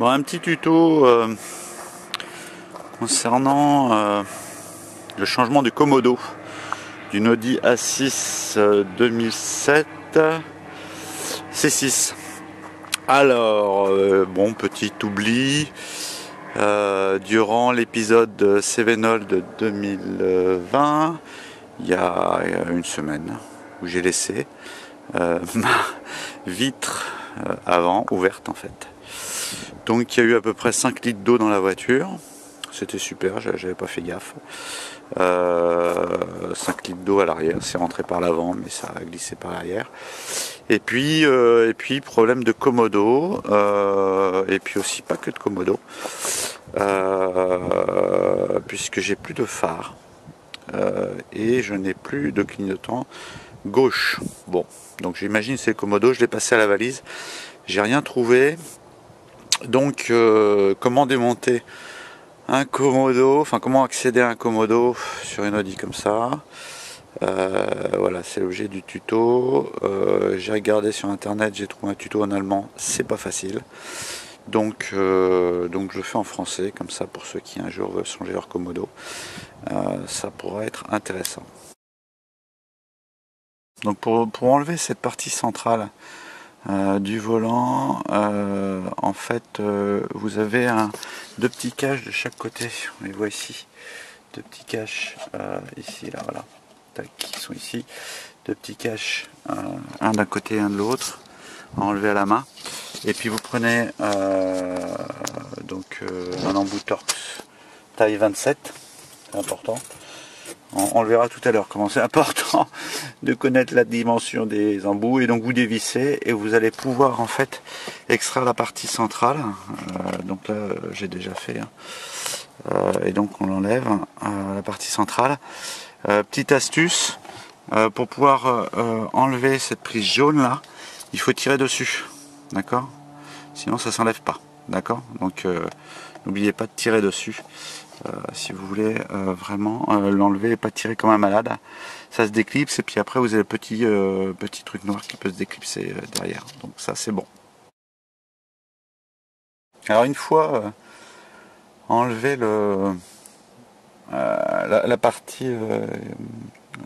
Bon, un petit tuto concernant le changement du commodo d'une Audi A6 2007 C6. Alors, bon, petit oubli, durant l'épisode Cévenol de 2020, il y a une semaine, où j'ai laissé ma vitre avant ouverte en fait. Donc il y a eu à peu près 5 litres d'eau dans la voiture. C'était super, j'avais pas fait gaffe. 5 litres d'eau à l'arrière, c'est rentré par l'avant, mais ça a glissé par l'arrière. Et puis problème de commodo, et puis aussi pas que de commodo, puisque j'ai plus de phare et je n'ai plus de clignotant gauche. Bon, donc j'imagine c'est le commodo, je l'ai passé à la valise, j'ai rien trouvé. Donc comment démonter un commodo, enfin comment accéder à un commodo sur une Audi comme ça. Voilà, c'est l'objet du tuto. J'ai regardé sur internet, j'ai trouvé un tuto en allemand, c'est pas facile. Donc je le fais en français, comme ça pour ceux qui un jour veulent changer leur commodo. Ça pourrait être intéressant. Donc pour enlever cette partie centrale du volant, en fait vous avez deux petits caches de chaque côté, on les voit ici, deux petits caches ici, là, voilà, qui sont ici, deux petits caches, un d'un côté et un de l'autre, à enlever à la main, et puis vous prenez un embout Torx taille 27, c'est important. On le verra tout à l'heure comment c'est important de connaître la dimension des embouts, et donc vous dévissez et vous allez pouvoir en fait extraire la partie centrale. Donc là j'ai déjà fait, et donc on l'enlève, la partie centrale. Petite astuce, pour pouvoir enlever cette prise jaune là, il faut tirer dessus, d'accord, sinon ça s'enlève pas, d'accord. Donc n'oubliez pas de tirer dessus. Si vous voulez vraiment l'enlever et pas tirer comme un malade, ça se déclipse, et puis après vous avez le petit truc noir qui peut se déclipser derrière, donc ça c'est bon. Alors une fois enlevé la partie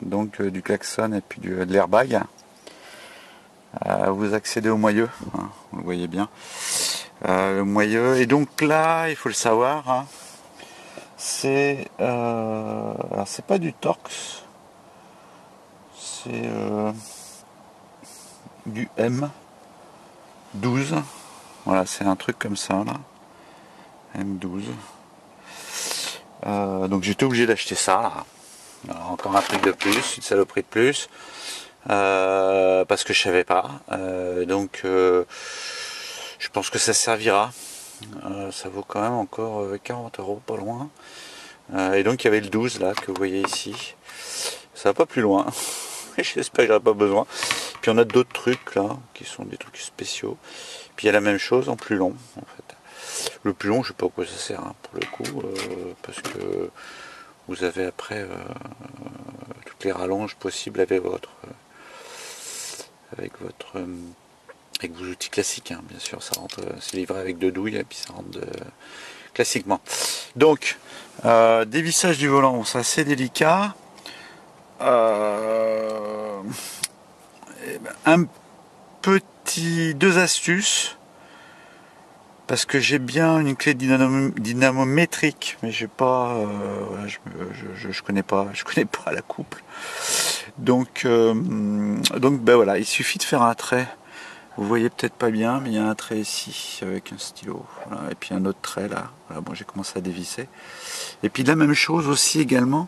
du klaxon et puis de l'airbag, vous accédez au moyeu, hein, vous le voyez bien, le moyeu, et donc là il faut le savoir, hein, c'est alors c'est pas du Torx, c'est du M12, voilà, c'est un truc comme ça là, M12. Donc j'étais obligé d'acheter ça là. Alors, encore un truc de plus, une saloperie de plus, parce que je savais pas, donc je pense que ça servira. Ça vaut quand même encore 40 €, pas loin. Et donc il y avait le 12 là que vous voyez ici, ça va pas plus loin. J'espère que j'aurai pas besoin. Puis on a d'autres trucs là qui sont des trucs spéciaux, puis il y a la même chose en plus long en fait. Le plus long, je sais pas à quoi ça sert, hein, pour le coup, parce que vous avez après toutes les rallonges possibles avec vos outils classiques, hein. Bien sûr, ça rentre, c'est livré avec deux douilles et puis ça rentre classiquement. Donc dévissage du volant, bon, c'est assez délicat. Deux astuces, parce que j'ai bien une clé dynamométrique, mais j'ai pas, voilà, je connais pas la couple. Donc ben voilà, il suffit de faire un trait. Vous voyez peut-être pas bien, mais il y a un trait ici avec un stylo, voilà, et puis un autre trait là. Voilà, bon, j'ai commencé à dévisser. Et puis la même chose aussi également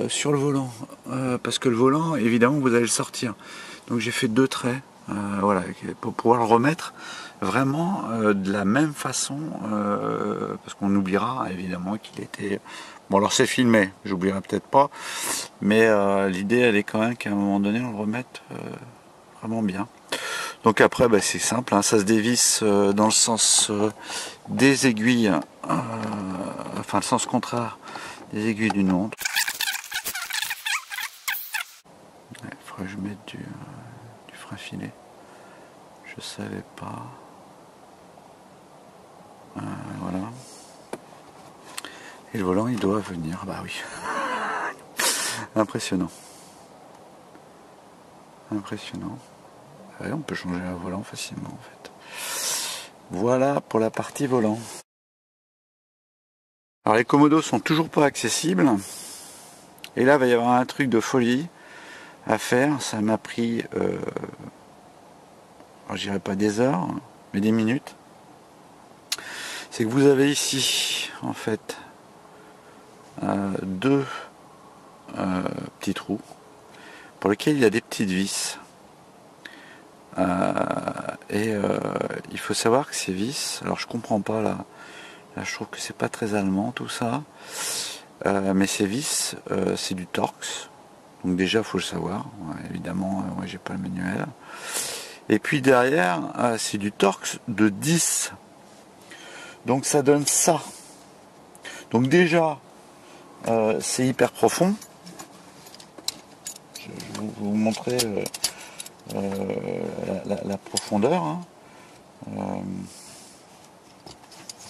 sur le volant, parce que le volant, évidemment, vous allez le sortir. Donc j'ai fait deux traits, voilà, pour pouvoir le remettre vraiment de la même façon, parce qu'on oubliera évidemment qu'il était. Bon, alors c'est filmé, j'oublierai peut-être pas, mais l'idée elle est quand même qu'à un moment donné on le remette vraiment bien. Donc après bah, c'est simple, hein, ça se dévisse dans le sens des aiguilles, enfin le sens contraire des aiguilles d'une montre. Il faudrait que je mette du frein filet. Je savais pas. Voilà. Et le volant il doit venir, bah oui. Impressionnant. Impressionnant. Ouais, on peut changer un volant facilement en fait. Voilà pour la partie volant. Alors les commodos sont toujours pas accessibles. Et là il va y avoir un truc de folie à faire. Ça m'a pris, je dirais pas des heures, mais des minutes. C'est que vous avez ici en fait deux petits trous pour lesquels il y a des petites vis. Il faut savoir que ces vis, alors je comprends pas là je trouve que c'est pas très allemand tout ça, mais ces vis c'est du Torx, donc déjà faut le savoir, ouais, évidemment moi j'ai pas le manuel, et puis derrière c'est du Torx de 10, donc ça donne ça, donc déjà c'est hyper profond. Je vais vous montrer la profondeur, hein.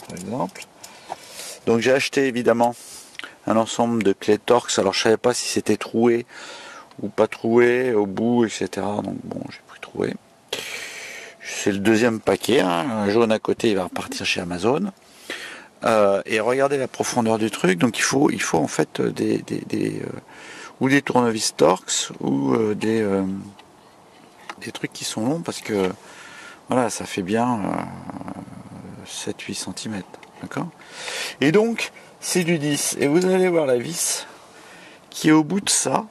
Par exemple. Donc j'ai acheté évidemment un ensemble de clés Torx. Alors je savais pas si c'était troué ou pas troué au bout, etc. Donc bon, j'ai pris troué. C'est le deuxième paquet, hein. Un jaune à côté, il va repartir chez Amazon. Et regardez la profondeur du truc. Donc il faut en fait ou des tournevis Torx ou des trucs qui sont longs, parce que voilà, ça fait bien 7-8 cm. D'accord ? Et donc, c'est du 10. Et vous allez voir la vis qui est au bout de ça.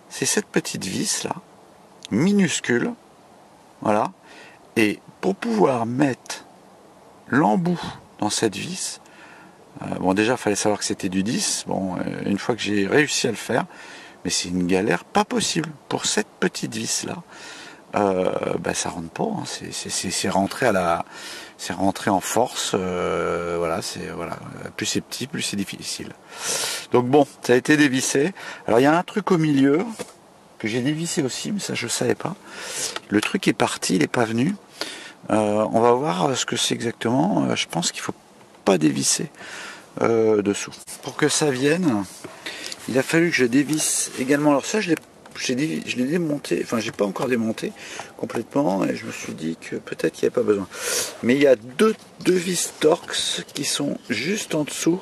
C'est cette petite vis là, minuscule. Voilà. Et pour pouvoir mettre l'embout dans cette vis, bon, déjà, il fallait savoir que c'était du 10. Bon, une fois que j'ai réussi à le faire, mais c'est une galère pas possible. Pour cette petite vis là, ça rentre pas, hein. C'est rentré c'est rentré en force, voilà, plus c'est petit, plus c'est difficile. Donc bon, ça a été dévissé. Alors il y a un truc au milieu que j'ai dévissé aussi, mais ça je savais pas. Le truc est parti, il est pas venu. On va voir ce que c'est exactement. Je pense qu'il faut pas dévisser dessous. Pour que ça vienne, il a fallu que je dévisse également. Alors ça je l'ai démonté, enfin j'ai pas encore démonté complètement, et je me suis dit que peut-être qu'il n'y avait pas besoin. Mais il y a deux vis Torx qui sont juste en dessous.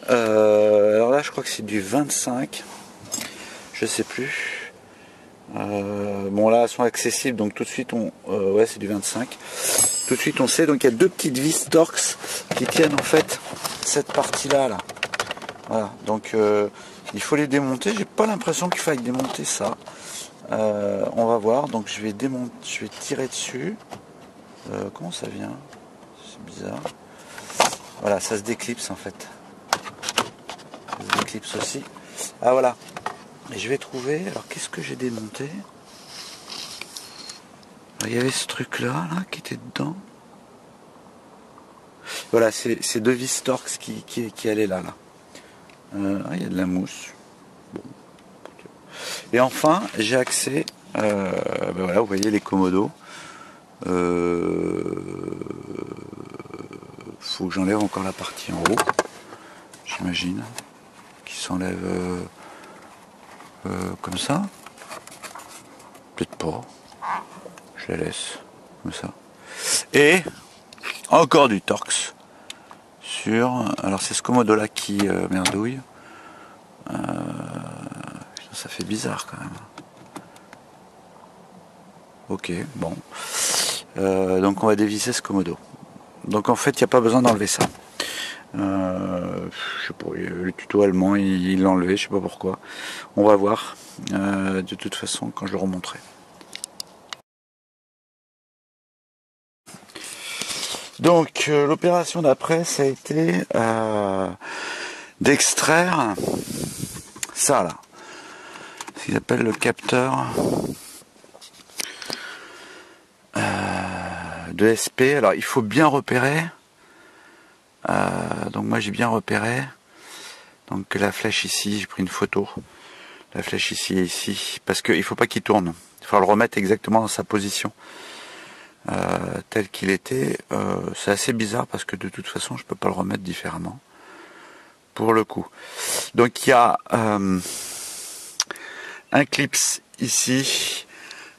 Alors là je crois que c'est du 25, je sais plus. Bon là elles sont accessibles, donc tout de suite ouais c'est du 25. Tout de suite on sait, donc il y a deux petites vis Torx qui tiennent en fait cette partie là. Voilà, donc il faut les démonter. J'ai pas l'impression qu'il faille démonter ça. On va voir. Donc je vais tirer dessus. Comment ça vient? C'est bizarre. Voilà, ça se déclipse en fait. Ça se déclipse aussi. Ah voilà. Et je vais trouver. Alors qu'est-ce que j'ai démonté? Alors, il y avait ce truc là qui était dedans. Voilà, c'est deux vis Torx qui allaient là. Il y a de la mousse. Bon. Et enfin, j'ai accès, voilà, vous voyez les commodos. Faut que j'enlève encore la partie en haut, j'imagine, qui s'enlève comme ça. Peut-être pas. Je la laisse comme ça. Et encore du Torx. Alors c'est ce commodo là qui merdouille. Ça fait bizarre quand même. Ok, bon. Donc on va dévisser ce commodo. Donc en fait il n'y a pas besoin d'enlever ça. Je sais pas, le tuto allemand il l'a enlevé, je sais pas pourquoi. On va voir de toute façon quand je le remonterai. Donc l'opération d'après ça a été d'extraire ça là, ce qu'ils appellent le capteur de SP. Alors il faut bien repérer, donc moi j'ai bien repéré, donc la flèche ici, j'ai pris une photo, la flèche ici et ici, parce qu'il ne faut pas qu'il tourne, il faut le remettre exactement dans sa position. tel qu'il était. C'est assez bizarre parce que de toute façon je peux pas le remettre différemment pour le coup. Donc il y a un clip ici,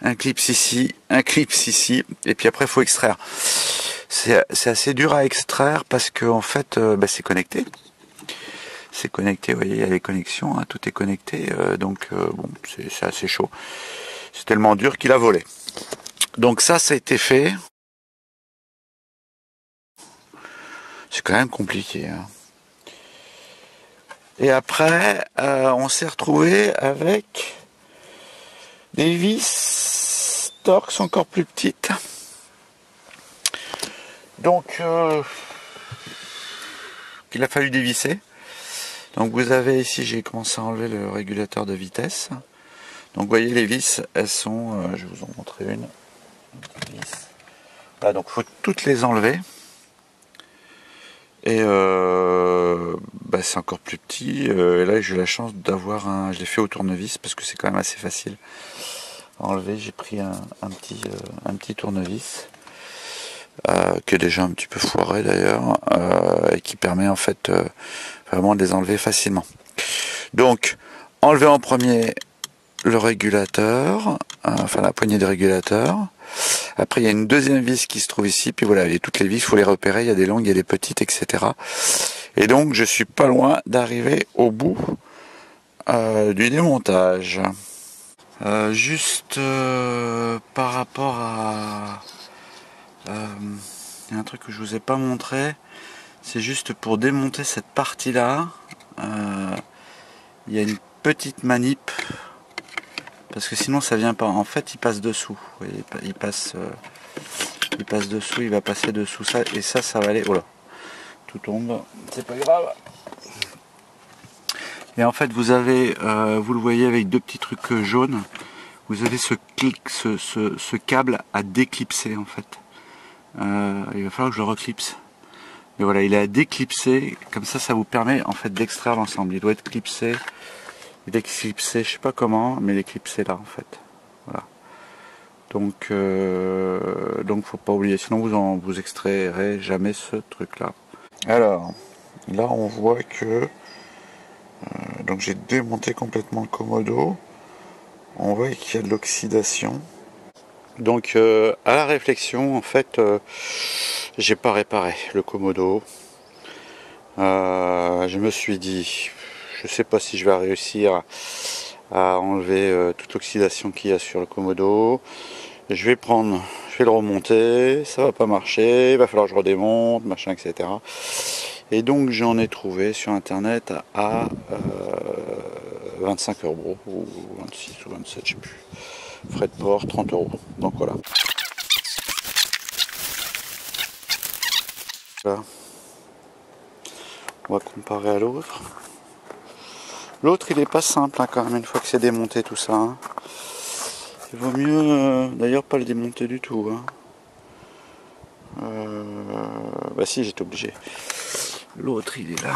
un clip ici, un clip ici, et puis après il faut extraire. C'est assez dur à extraire parce que en fait c'est connecté. C'est connecté, vous voyez, il y a les connexions, hein, tout est connecté, donc bon, c'est assez chaud. C'est tellement dur qu'il a volé. Donc ça a été fait. C'est quand même compliqué. Hein. Et après, on s'est retrouvé avec des vis Torx encore plus petites. Donc, il a fallu dévisser. Donc vous avez ici, j'ai commencé à enlever le régulateur de vitesse. Donc vous voyez les vis, elles sont, je vais vous en montrer une. Voilà, donc il faut toutes les enlever. Et c'est encore plus petit. Et là j'ai eu la chance d'avoir un. Je l'ai fait au tournevis parce que c'est quand même assez facile à enlever. J'ai pris un petit tournevis qui est déjà un petit peu foiré d'ailleurs et qui permet en fait vraiment de les enlever facilement. Donc enlever en premier le régulateur, enfin la poignée de régulateur. Après il y a une deuxième vis qui se trouve ici, puis voilà, toutes les vis, il faut les repérer, il y a des longues, il y a des petites, etc. Et donc je suis pas loin d'arriver au bout du démontage. Juste par rapport à... il y a un truc que je vous ai pas montré, c'est juste pour démonter cette partie-là, il y a une petite manip, parce que sinon ça vient pas. En fait, il passe dessous. Vous voyez, il passe dessous, il va passer dessous ça, et ça va aller. Oh là, tout tombe, c'est pas grave. Et en fait, vous avez, vous le voyez avec deux petits trucs jaunes, vous avez ce câble à déclipser en fait. Il va falloir que je le reclipse. Et voilà, il est à déclipser, comme ça vous permet en fait d'extraire l'ensemble. Il doit être clipsé, je sais pas comment, mais il est clipsé là en fait. Voilà. Donc faut pas oublier, sinon vous extrairez jamais ce truc là. Alors, là on voit que donc j'ai démonté complètement le Komodo. On voit qu'il y a de l'oxydation. Donc à la réflexion, en fait, j'ai pas réparé le Komodo. Je me suis dit, je sais pas si je vais réussir à enlever toute l'oxydation qu'il y a sur le Komodo. Je vais le remonter, ça va pas marcher, il va falloir que je redémonte, machin, etc. Et donc j'en ai trouvé sur internet à 25 € ou 26 ou 27, je sais plus. Frais de port 30 €. Donc voilà. Là. On va comparer à l'autre. L'autre il est pas simple hein, quand même une fois que c'est démonté tout ça. Hein. Il vaut mieux d'ailleurs pas le démonter du tout. Hein. Bah si, j'étais obligé. L'autre il est là.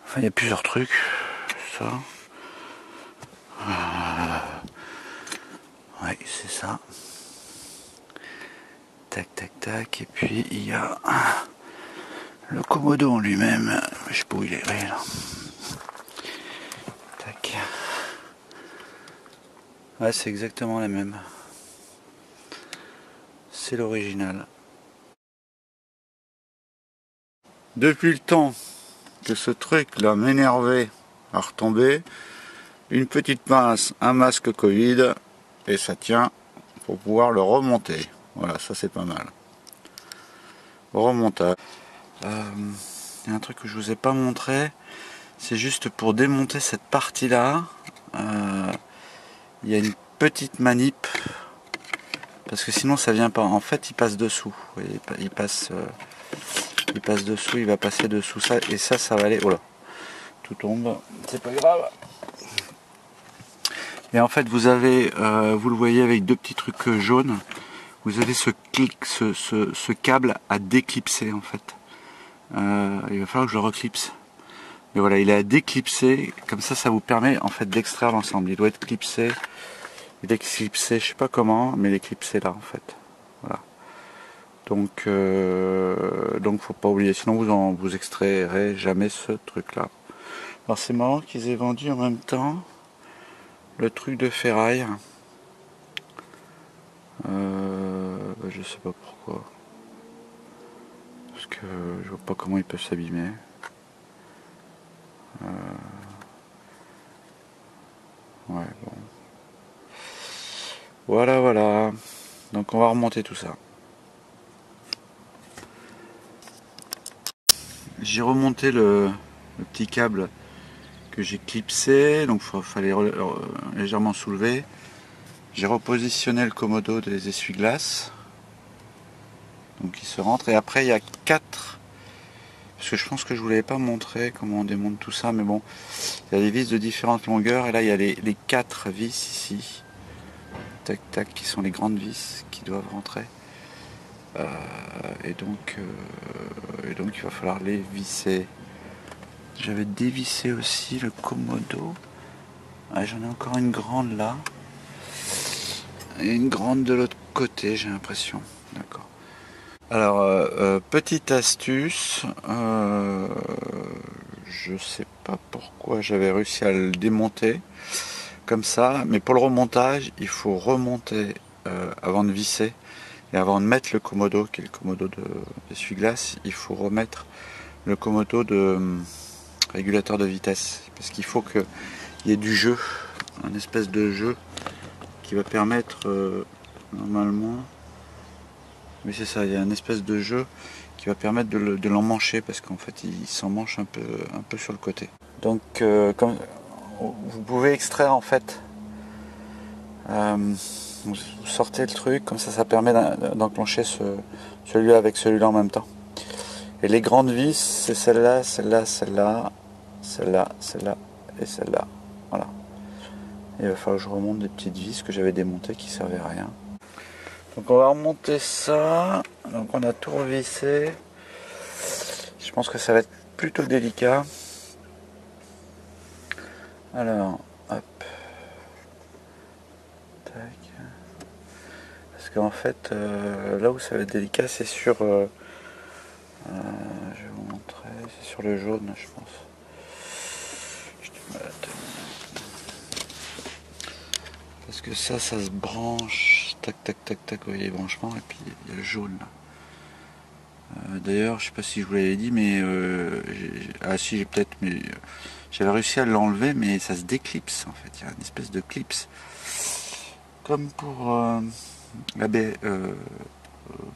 Enfin il y a plusieurs trucs. Ça. Ouais, c'est ça. Tac, tac, tac. Et puis il y a le Komodo en lui-même. Je sais pas où il est. Ouais, là. Tac. Ouais, c'est exactement la même. C'est l'original. Depuis le temps que ce truc là m'énervait à retomber, une petite pince, un masque Covid, et ça tient pour pouvoir le remonter. Voilà, ça c'est pas mal. Remontage. Il y a un truc que je vous ai pas montré, c'est juste pour démonter cette partie là. Il y a une petite manip, parce que sinon ça vient pas. En fait, il passe dessous. Vous voyez, il passe dessous, il va passer dessous ça, et ça va aller. Oh là, tout tombe, c'est pas grave. Et en fait, vous avez, vous le voyez avec deux petits trucs jaunes, vous avez ce câble à déclipser en fait. Il va falloir que je le reclipse. Et voilà, il est à déclipser, comme ça vous permet en fait d'extraire l'ensemble. Il doit être clipsé, il est clipsé, je sais pas comment, mais il est clipsé là en fait. Voilà. Donc faut pas oublier, sinon vous extrairez jamais ce truc là. Alors c'est marrant qu'ils aient vendu en même temps le truc de ferraille. Je sais pas pourquoi. Parce que je vois pas comment ils peuvent s'abîmer. Ouais, bon. Voilà, voilà. Donc on va remonter tout ça. J'ai remonté le petit câble que j'ai clipsé, donc il fallait légèrement soulever. J'ai repositionné le commodo des essuie-glaces. Donc il se rentre. Et après il y a 4. Parce que je pense que je ne vous l'avais pas montré comment on démonte tout ça, mais bon, il y a des vis de différentes longueurs, et là il y a les 4 vis ici, tac tac, qui sont les grandes vis qui doivent rentrer. Et donc il va falloir les visser. J'avais dévissé aussi le commodo. Ah, j'en ai encore une grande là. Et une grande de l'autre côté, j'ai l'impression. D'accord. Alors, petite astuce, je sais pas pourquoi j'avais réussi à le démonter comme ça, mais pour le remontage, il faut remonter avant de visser et avant de mettre le commodo, qui est le commodo d'essuie-glace, il faut remettre le commodo de régulateur de vitesse, parce qu'il faut qu'il y ait du jeu, un espèce de jeu qui va permettre normalement. Mais c'est ça, il y a une espèce de jeu qui va permettre de l'emmancher parce qu'en fait il s'emmanche un peu sur le côté. Donc comme vous pouvez extraire en fait, vous sortez le truc, comme ça permet d'enclencher celui-là avec celui-là en même temps. Et les grandes vis, c'est celle-là, celle-là, celle-là, celle-là, celle-là et celle-là. Voilà. Et il va falloir que je remonte des petites vis que j'avais démontées qui ne servaient à rien. Donc on va remonter ça, donc on a tout revissé, je pense que ça va être plutôt délicat. Alors, hop, tac, parce qu'en fait, là où ça va être délicat, c'est sur, je vais vous montrer, c'est sur le jaune, je pense. Parce que ça se branche, tac, tac, tac, tac, vous voyez les branchements, et puis il y a le jaune là. D'ailleurs, je sais pas si je vous l'avais dit, mais ah si, j'ai peut-être, mais j'avais réussi à l'enlever, mais ça se déclipse en fait. Il y a une espèce de clips, comme pour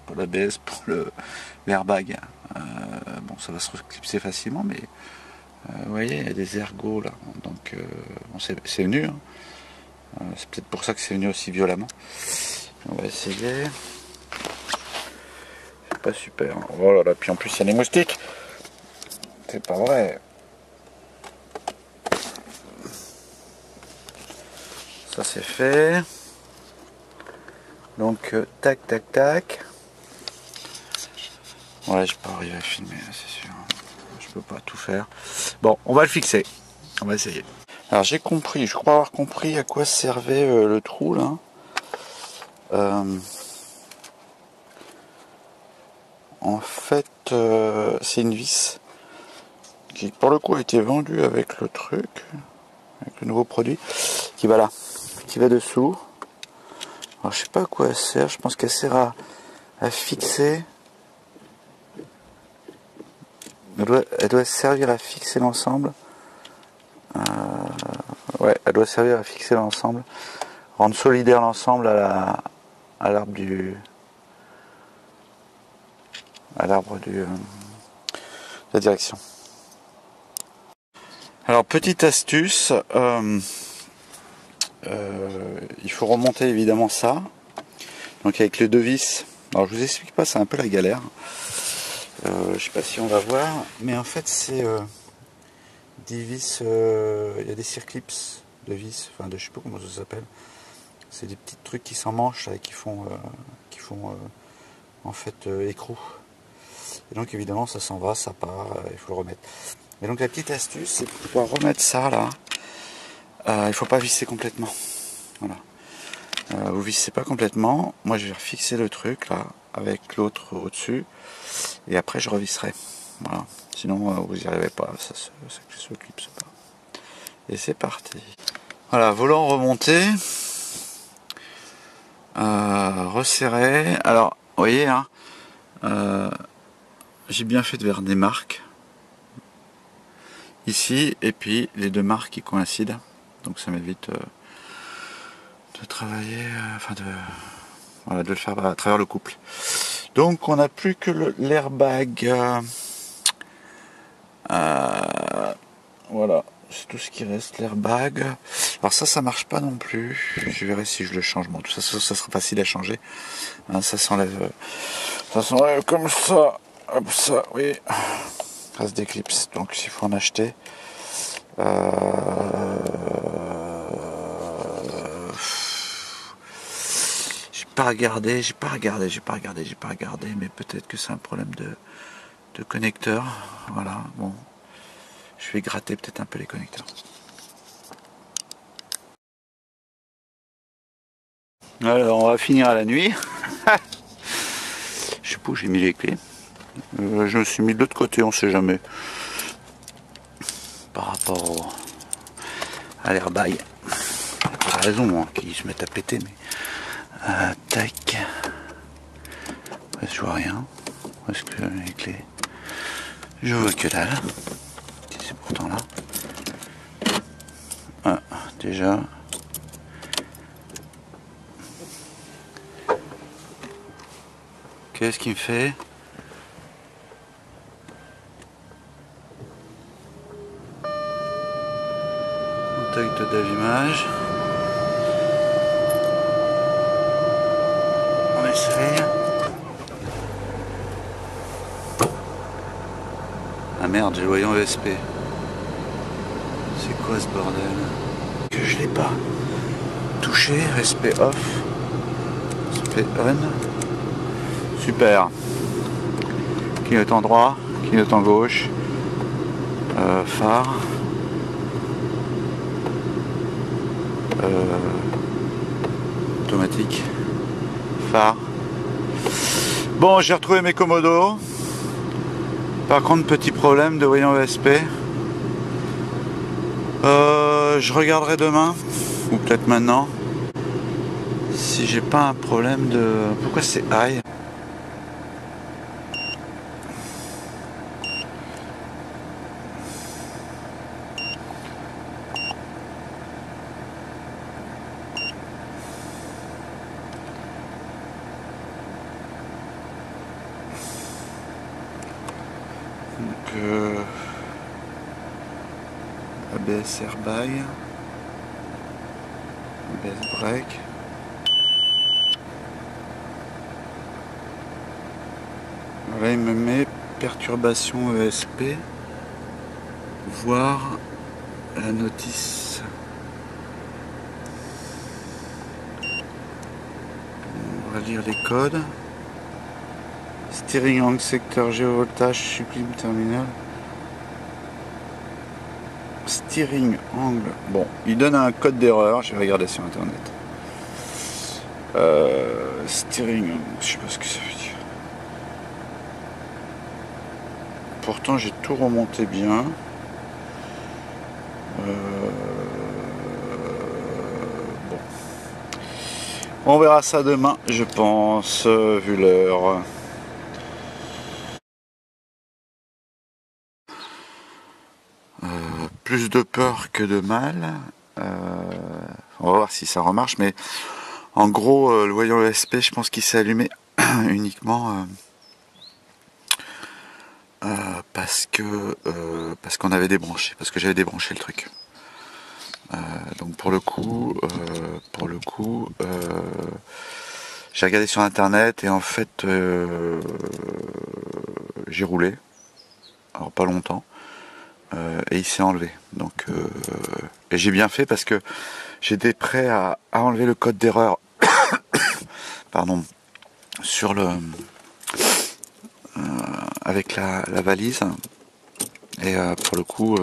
pour l'ABS, pour l'airbag. Bon, ça va se reclipser facilement, mais vous voyez, il y a des ergots là, donc bon, c'est venu. Hein. C'est peut-être pour ça que c'est venu aussi violemment. On va essayer. Pas super. Oh là là, puis en plus il y a des moustiques. C'est pas vrai. Ça c'est fait. Donc tac tac tac. Ouais, je peux pas arriver à filmer, c'est sûr. Je peux pas tout faire. Bon, on va le fixer. On va essayer. Alors j'ai compris, je crois avoir compris à quoi servait le trou là. En fait, c'est une vis qui, pour le coup, a été vendue avec le truc, avec le nouveau produit, qui va là, qui va dessous. Alors, je sais pas à quoi elle sert. Je pense qu'elle sert à fixer. Elle doit servir à fixer l'ensemble. Ouais, elle doit servir à fixer l'ensemble, rendre solidaire l'ensemble à l'arbre de la direction. Alors petite astuce, il faut remonter évidemment ça. Donc avec les deux vis. Alors je vous explique pas, c'est un peu la galère. Je sais pas si on va voir, mais en fait c'est des vis. Il y a des circlips de vis, enfin je sais pas comment ça s'appelle. C'est des petits trucs qui s'emmanchent et qui font en fait écrou. Et donc évidemment ça s'en va, ça part, il faut le remettre. Et donc la petite astuce, c'est pour pouvoir remettre ça là, il ne faut pas visser complètement. Voilà. Vous vissez pas complètement. Moi je vais refixer le truc là avec l'autre au-dessus et après je revisserai. Voilà. Sinon vous n'y arrivez pas, ça se clipse pas. Et c'est parti. Voilà, volant remonté, resserré. Alors, vous voyez, hein, j'ai bien fait de faire des marques ici et puis les deux marques qui coïncident. Donc ça m'évite de travailler, voilà, de le faire à travers le couple. Donc on n'a plus que l'airbag. Voilà, c'est tout ce qui reste, l'airbag. Alors ça marche pas non plus. Je verrai si je le change. Bon, tout ça sera facile à changer. Hein, ça s'enlève comme ça. Hop, ça, oui. Ça se déclipse. Donc il faut en acheter. J'ai pas regardé, mais peut-être que c'est un problème de connecteur. Voilà, bon. Je vais gratter peut-être un peu les connecteurs. Alors on va finir à la nuit. Je sais pas où j'ai mis les clés. Je me suis mis de l'autre côté, on sait jamais. Par rapport à l'airbag. J'ai raison, hein, qu'ils se mettent à péter, mais. Tac. Je vois rien. Où est-ce que les clés? Je vois que dalle. C'est pourtant là. Ah, déjà. Qu'est-ce qu'il me fait? Contact d'allumage. On essaye. Ah merde, j'ai le voyant ESP. C'est quoi ce bordel? Que je l'ai pas touché. Respect off. Respect on. Super. Clignotant droit, clignotant gauche. Phare. Automatique. Phare. Bon, j'ai retrouvé mes commodos. Par contre, petit problème de voyant ESP. Je regarderai demain, ou peut-être maintenant, si j'ai pas un problème de... Pourquoi c'est high? Donc, ABS airbag, ABS brake. Voilà, il me met perturbation ESP, voir la notice. On va lire les codes. Steering angle secteur géovoltage sublime terminal. Steering angle. Bon, il donne un code d'erreur. Je vais regarder sur internet. Steering angle. Je sais pas ce que ça veut dire. Pourtant, j'ai tout remonté bien. Bon. On verra ça demain, je pense, vu l'heure. Plus de peur que de mal. On va voir si ça remarche, mais en gros, le voyant ESP, je pense qu'il s'est allumé uniquement parce qu'on avait débranché, parce que j'avais débranché le truc. Donc pour le coup, j'ai regardé sur internet et en fait, j'ai roulé, alors pas longtemps. Et il s'est enlevé. Donc, et j'ai bien fait parce que j'étais prêt à enlever le code d'erreur pardon, sur le avec la valise. Et pour le coup,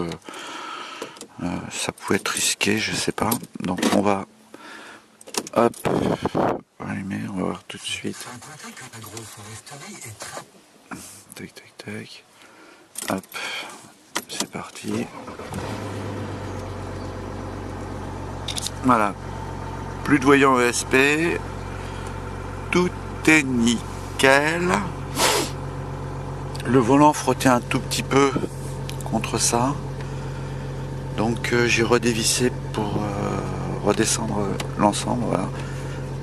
ça pouvait être risqué, je sais pas. Donc on va Hop, allumer, on va voir tout de suite. Tac, tac, tac. Hop, c'est parti. Voilà, plus de voyant ESP, tout est nickel. Le volant frottait un tout petit peu contre ça, donc j'ai redévissé pour redescendre l'ensemble, voilà,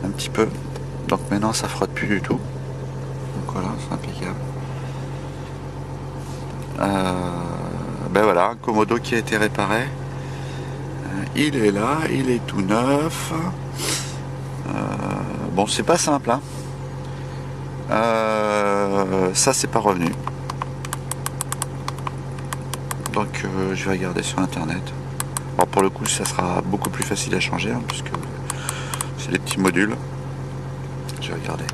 un petit peu. Donc maintenant ça frotte plus du tout. Donc voilà, c'est impeccable. Ben voilà, un Komodo qui a été réparé. Il est là, il est tout neuf. Bon, c'est pas simple, hein. Ça c'est pas revenu. Donc je vais regarder sur internet. Alors pour le coup ça sera beaucoup plus facile à changer, hein, puisque c'est des petits modules. Je vais regarder.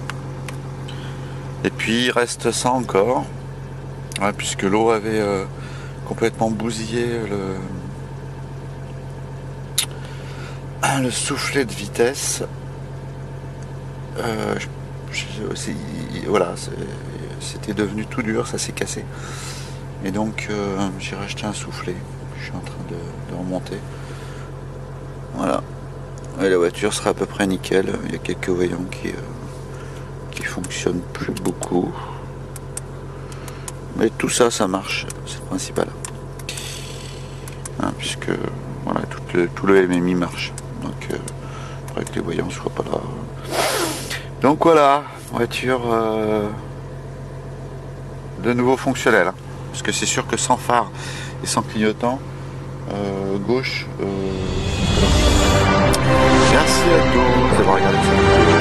Et puis il reste ça encore, ouais, puisque l'eau avait complètement bousillé le soufflet de vitesse. Voilà, c'était devenu tout dur, ça s'est cassé. Et donc j'ai racheté un soufflet. Je suis en train de remonter. Voilà. Et la voiture sera à peu près nickel. Il y a quelques voyants qui fonctionnent plus beaucoup. Mais tout ça, ça marche. C'est le principal. Hein, puisque voilà, tout le MMI marche. Donc il faudrait que les voyants ne soient pas là. Donc voilà, voiture de nouveau fonctionnelle. Hein. Parce que c'est sûr que sans phare et sans clignotant gauche. Merci à tous d'avoir regardé cette vidéo.